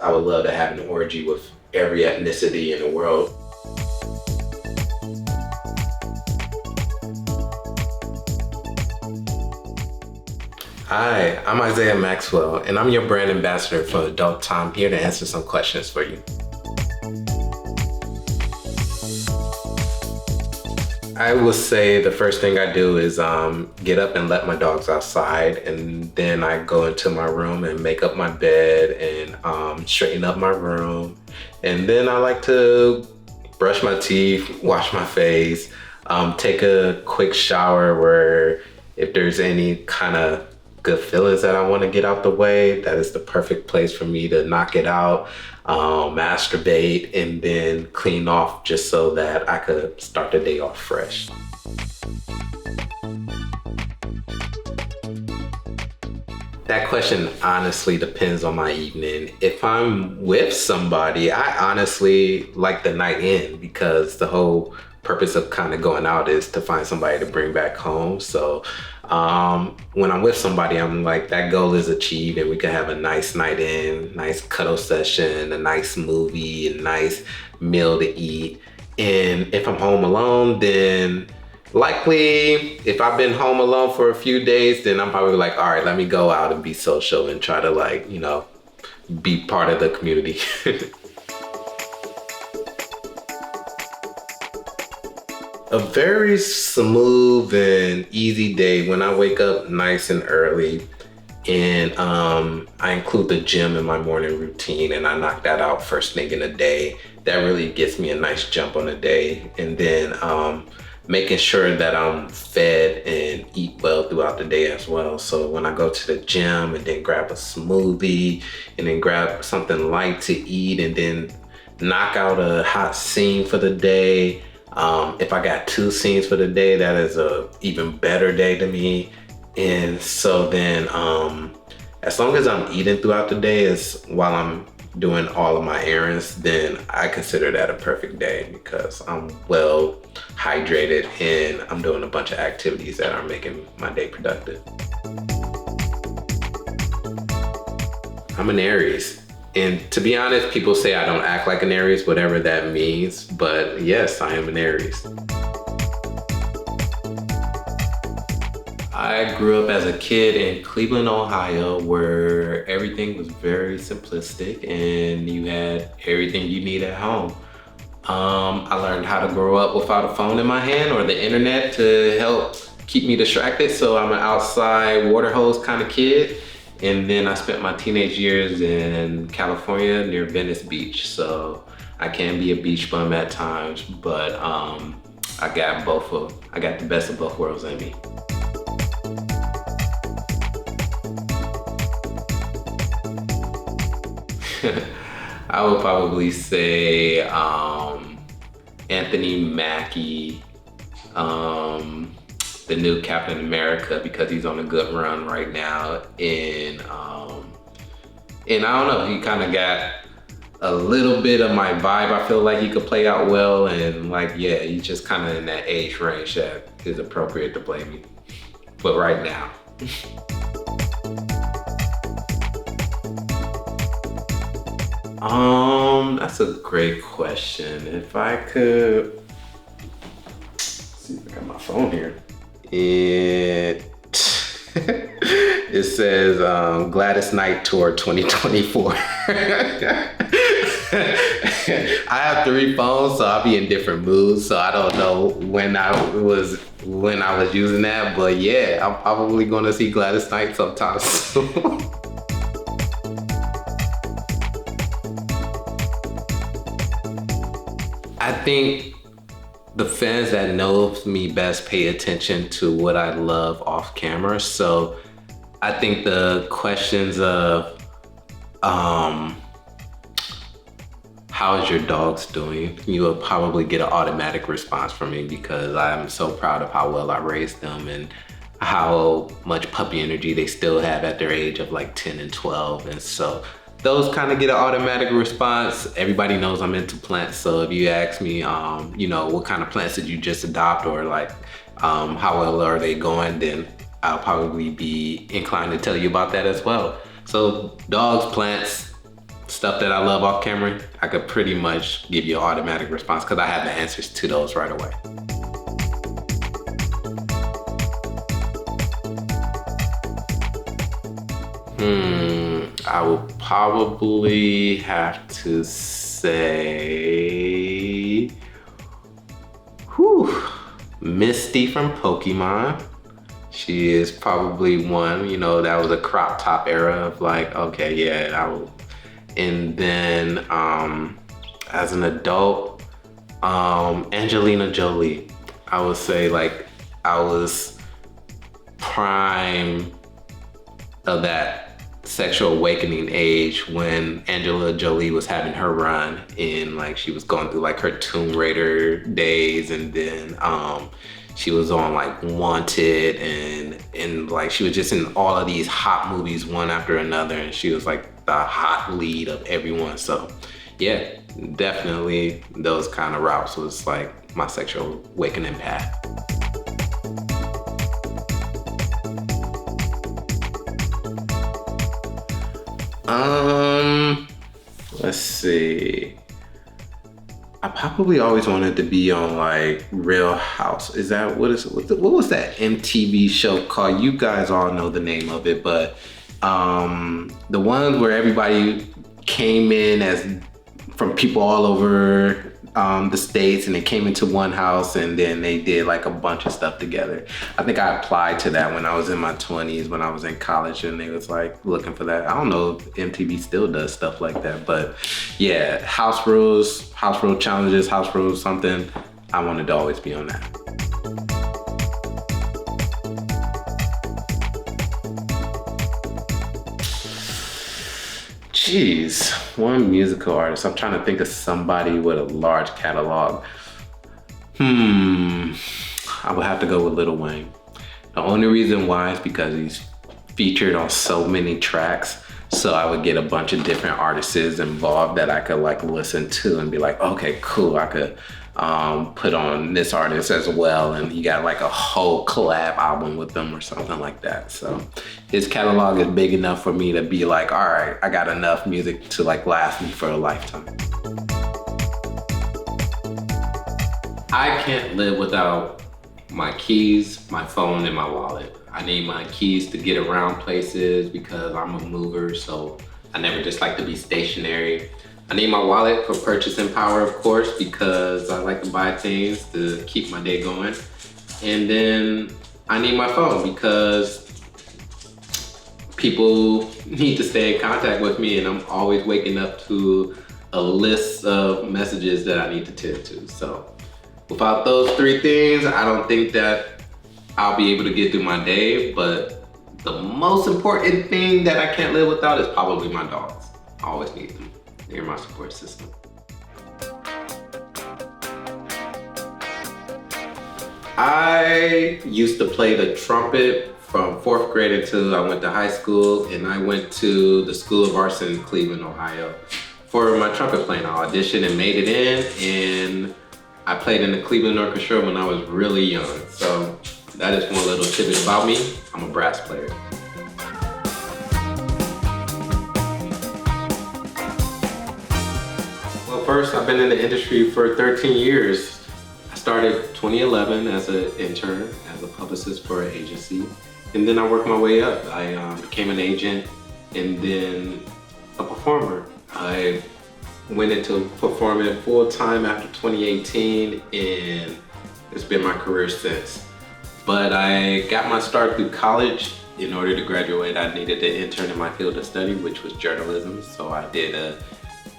I would love to have an orgy with every ethnicity in the world. Hi, I'm Isiah Maxwell, and I'm your brand ambassador for Adult Time, here to answer some questions for you. I will say the first thing I do is get up and let my dogs outside, and then I go into my room and make up my bed and straighten up my room. And then I like to brush my teeth, wash my face, take a quick shower where if there's any kind of good feelings that I want to get out the way, that is the perfect place for me to knock it out, masturbate, and then clean off just so that I could start the day off fresh. That question honestly depends on my evening. If I'm with somebody, I honestly like the night in, because the whole purpose of kind of going out is to find somebody to bring back home. So when I'm with somebody, I'm like, that goal is achieved and we can have a nice night in, nice cuddle session, a nice movie, a nice meal to eat. And if I'm home alone, then likely if I've been home alone for a few days, then I'm probably like, all right, let me go out and be social and try to, like, you know, be part of the community. A very smooth and easy day when I wake up nice and early, and I include the gym in my morning routine and I knock that out first thing in the day. That really gets me a nice jump on the day. And then making sure that I'm fed and eat well throughout the day as well. So when I go to the gym and then grab a smoothie and then grab something light to eat and then knock out a hot scene for the day. If I got 2 scenes for the day, that is a even better day to me. And so then, as long as I'm eating throughout the day is while I'm doing all of my errands, then I consider that a perfect day because I'm well hydrated and I'm doing a bunch of activities that are making my day productive. I'm an Aries. And to be honest, people say I don't act like an Aries, whatever that means, but yes, I am an Aries. I grew up as a kid in Cleveland, Ohio, where everything was very simplistic and you had everything you need at home. I learned how to grow up without a phone in my hand or the internet to help keep me distracted, so I'm an outside water hose kind of kid. And then I spent my teenage years in California near Venice Beach. So I can be a beach bum at times, but I got the best of both worlds in me. I would probably say Anthony Mackie, the new Captain America, because he's on a good run right now. And I don't know, he kind of got a little bit of my vibe. I feel like he could play out well, and like, yeah, he's just kind of in that age range that is appropriate to play me. But right now. That's a great question. If I could, let's see if I got my phone here. It says Glatt Night Tour 2024. I have 3 phones, so I'll be in different moods. So I don't know when I was using that, but yeah, I'm probably gonna see Glatt Night sometime soon. I think the fans that know me best pay attention to what I love off camera. So I think the questions of how is your dogs doing, you will probably get an automatic response from me, because I'm so proud of how well I raised them and how much puppy energy they still have at their age of like 10 and 12. And so those kind of get an automatic response. Everybody knows I'm into plants, so if you ask me, you know, what kind of plants did you just adopt, or like how well are they going, then I'll probably be inclined to tell you about that as well. So dogs, plants, stuff that I love off camera, I could pretty much give you an automatic response because I have the answers to those right away. I would probably have to say, Misty from Pokemon. She is probably one, you know, that was a crop top era of like, okay, yeah, I will. And then as an adult, Angelina Jolie. I would say like I was prime of that sexual awakening age when Angelina Jolie was having her run in, like she was going through like her Tomb Raider days, and then she was on like Wanted, and like she was just in all of these hot movies one after another, and she was like the hot lead of everyone. So yeah, definitely those kind of routes was like my sexual awakening path. Let's see. I probably always wanted to be on like Real House. Is that what was that MTV show called? You guys all know the name of it, but the one where everybody came in as from people all over the States, and they came into one house and then they did like a bunch of stuff together. I think I applied to that when I was in my 20s, when I was in college, and they was like looking for that. I don't know if MTV still does stuff like that, but yeah, house rule challenges, house rules something. I wanted to always be on that. Jeez, one musical artist. I'm trying to think of somebody with a large catalog. I would have to go with Lil Wayne. The only reason why is because he's featured on so many tracks. So I would get a bunch of different artists involved that I could like listen to and be like, okay, cool. I could put on this artist as well, and he got like a whole collab album with them or something like that. So his catalog is big enough for me to be like, all right, I got enough music to like last me for a lifetime. I can't live without my keys, my phone, and my wallet. I need my keys to get around places because I'm a mover, so I never just like to be stationary. I need my wallet for purchasing power, of course, because I like to buy things to keep my day going. And then I need my phone because people need to stay in contact with me, and I'm always waking up to a list of messages that I need to tend to. So without those three things, I don't think that I'll be able to get through my day. But the most important thing that I can't live without is probably my dogs. I always need them. They're my support system. I used to play the trumpet from 4th grade until I went to high school, and I went to the School of Arts in Cleveland, Ohio. For my trumpet playing, I auditioned and made it in, and I played in the Cleveland Orchestra when I was really young. So that is one little tidbit about me. I'm a brass player. Well, first, I've been in the industry for 13 years. I started 2011 as an intern, as a publicist for an agency. And then I worked my way up. I became an agent and then a performer. I went into performing full time after 2018, and it's been my career since. But I got my start through college. In order to graduate, I needed to intern in my field of study, which was journalism. So I did a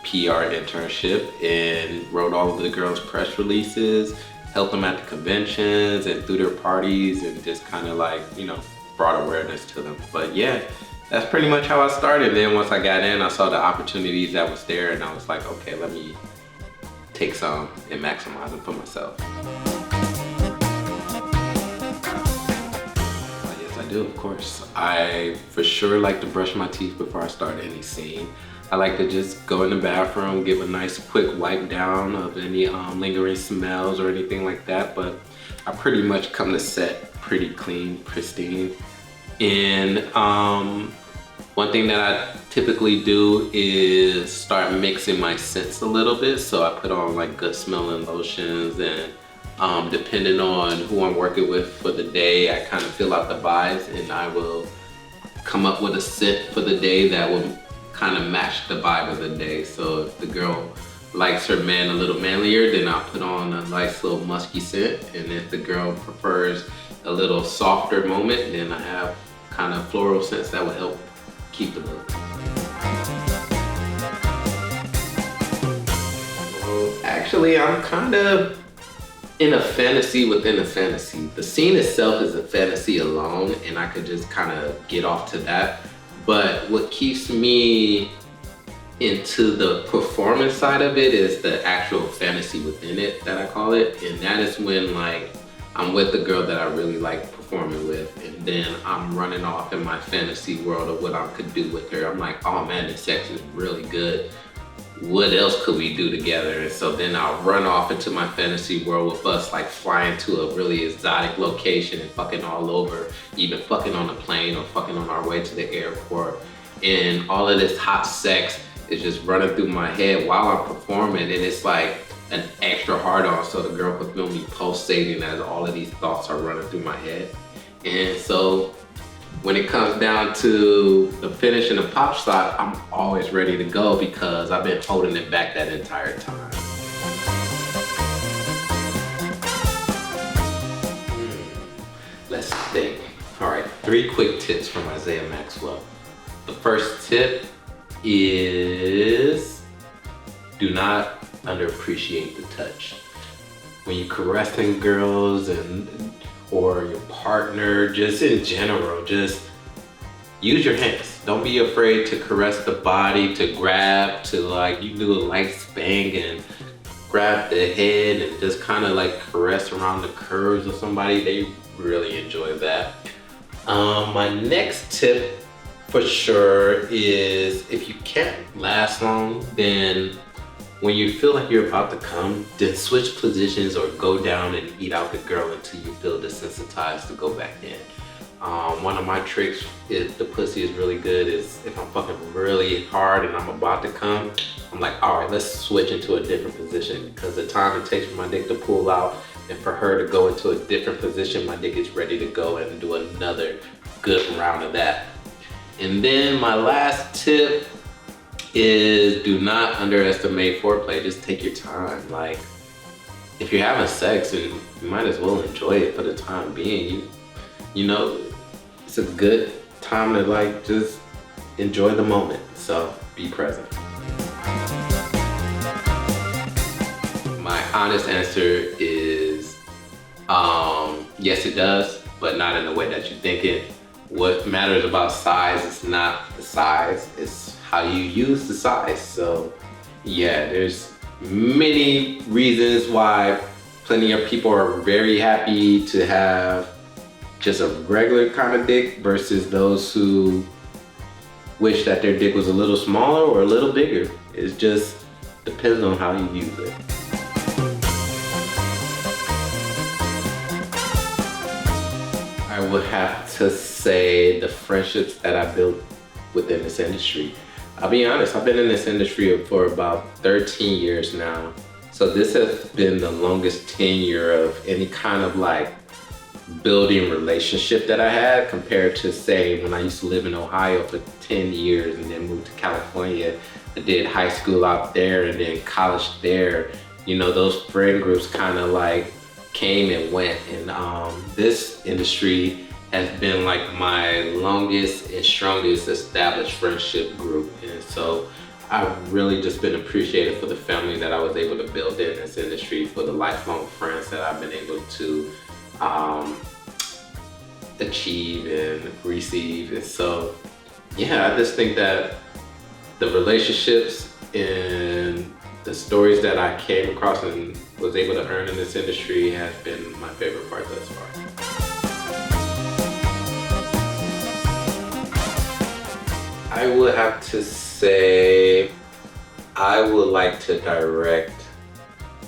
PR internship and wrote all of the girls' press releases, helped them at the conventions and through their parties, and just kind of like, you know, brought awareness to them. But yeah, that's pretty much how I started. Then once I got in, I saw the opportunities that was there, and I was like, okay, let me take some and maximize them for myself. Yes, I do, of course. I for sure like to brush my teeth before I start any scene. I like to just go in the bathroom, give a nice quick wipe down of any lingering smells or anything like that, but I pretty much come to set pretty clean, pristine. And One thing that I typically do is start mixing my scents a little bit. So I put on like good smelling lotions, and depending on who I'm working with for the day, I kind of feel out the vibes, and I will come up with a scent for the day that will kind of match the vibe of the day. So if the girl likes her man a little manlier, then I'll put on a nice little musky scent. And if the girl prefers a little softer moment, then I have kind of floral scents that will help keep the mood. Well, actually, I'm kind of in a fantasy within a fantasy. The scene itself is a fantasy alone, and I could just kind of get off to that. But what keeps me into the performance side of it is the actual fantasy within it, that I call it. And that is when like I'm with the girl that I really like performing with, and then I'm running off in my fantasy world of what I could do with her. I'm like, oh man, this sex is really good. What else could we do together? And so then I'll run off into my fantasy world with us like flying to a really exotic location and fucking all over, even fucking on a plane or fucking on our way to the airport. And all of this hot sex is just running through my head while I'm performing, and it's like an extra hard on, so the girl can feel me pulsating as all of these thoughts are running through my head. And so when it comes down to the finish and the pop shot, I'm always ready to go because I've been holding it back that entire time. Let's think. All right, 3 quick tips from Isiah Maxwell. The first tip is do not underappreciate the touch. When you're caressing girls or your partner, just in general, just use your hands. Don't be afraid to caress the body, to grab, to like you do a light spank and grab the head and just kind of like caress around the curves of somebody. They really enjoy that. My next tip for sure is if you can't last long, then when you feel like you're about to come, then switch positions or go down and eat out the girl until you feel desensitized to go back in. One of my tricks, if the pussy is really good, is if I'm fucking really hard and I'm about to come, I'm like, all right, let's switch into a different position, because the time it takes for my dick to pull out and for her to go into a different position, my dick is ready to go and do another good round of that. And then my last tip is do not underestimate foreplay. Just take your time. Like, if you're having sex, and you might as well enjoy it for the time being. You know, it's a good time to like just enjoy the moment. So be present. My honest answer is yes, it does, but not in the way that you think it. What matters about size is not the size, it's how you use the size. So yeah, there's many reasons why plenty of people are very happy to have just a regular kind of dick versus those who wish that their dick was a little smaller or a little bigger. It just depends on how you use it. I would have to say the friendships that I built within this industry. I'll be honest, I've been in this industry for about 13 years now. So this has been the longest tenure of any kind of like building relationship that I had, compared to say when I used to live in Ohio for 10 years and then moved to California. I did high school out there and then college there. You know, those friend groups kind of like came and went, and this industry has been like my longest and strongest established friendship group. And so I've really just been appreciated for the family that I was able to build in this industry, for the lifelong friends that I've been able to achieve and receive. And so yeah, I just think that the relationships and the stories that I came across and was able to earn in this industry has been my favorite part thus far. I would have to say I would like to direct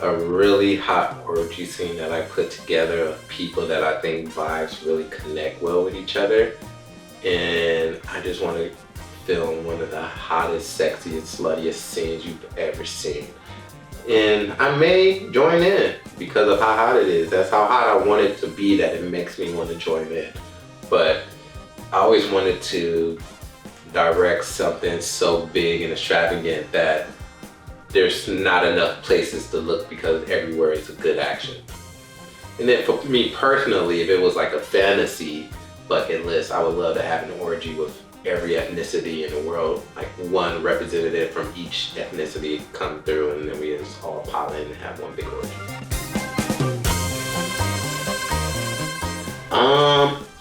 a really hot orgy scene that I put together of people that I think vibes really connect well with each other. And I just want to film one of the hottest, sexiest, sluttiest scenes you've ever seen. And I may join in because of how hot it is. That's how hot I want it to be, that it makes me want to join in. But I always wanted to direct something so big and extravagant that there's not enough places to look because everywhere is a good action. And then for me personally, if it was like a fantasy bucket list, I would love to have an orgy with every ethnicity in the world, like one representative from each ethnicity come through, and then we just all pile in and have one big orgy.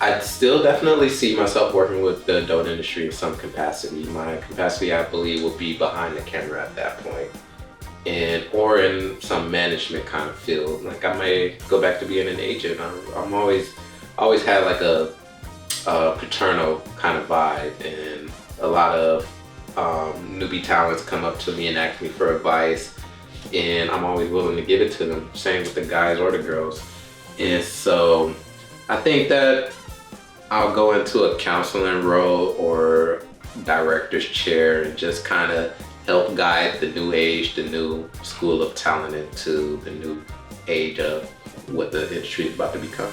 I'd still definitely see myself working with the adult industry in some capacity. My capacity, I believe, will be behind the camera at that point, or in some management kind of field. Like I may go back to being an agent. I'm always had like a paternal kind of vibe, and a lot of newbie talents come up to me and ask me for advice, and I'm always willing to give it to them. Same with the guys or the girls. And so I think that I'll go into a counseling role or director's chair and just kind of help guide the new age, the new school of talent into the new age of what the industry is about to become.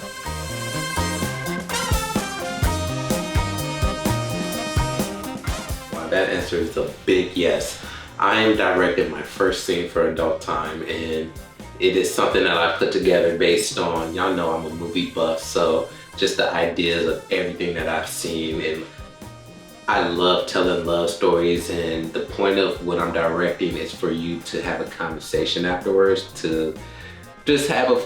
That answer is a big yes. I am directing my first scene for Adult Time, and it is something that I put together based on, y'all know I'm a movie buff, so just the ideas of everything that I've seen. And I love telling love stories, and the point of what I'm directing is for you to have a conversation afterwards, to just have a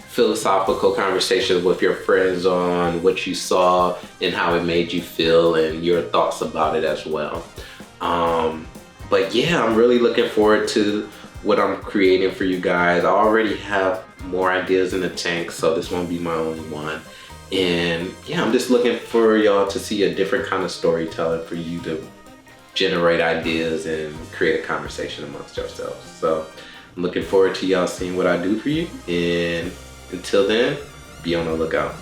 philosophical conversation with your friends on what you saw and how it made you feel and your thoughts about it as well. But yeah, I'm really looking forward to what I'm creating for you guys. I already have more ideas in the tank, so this won't be my only one. And yeah, I'm just looking for y'all to see a different kind of storytelling, for you to generate ideas and create a conversation amongst yourselves. So I'm looking forward to y'all seeing what I do for you. And until then, be on the lookout.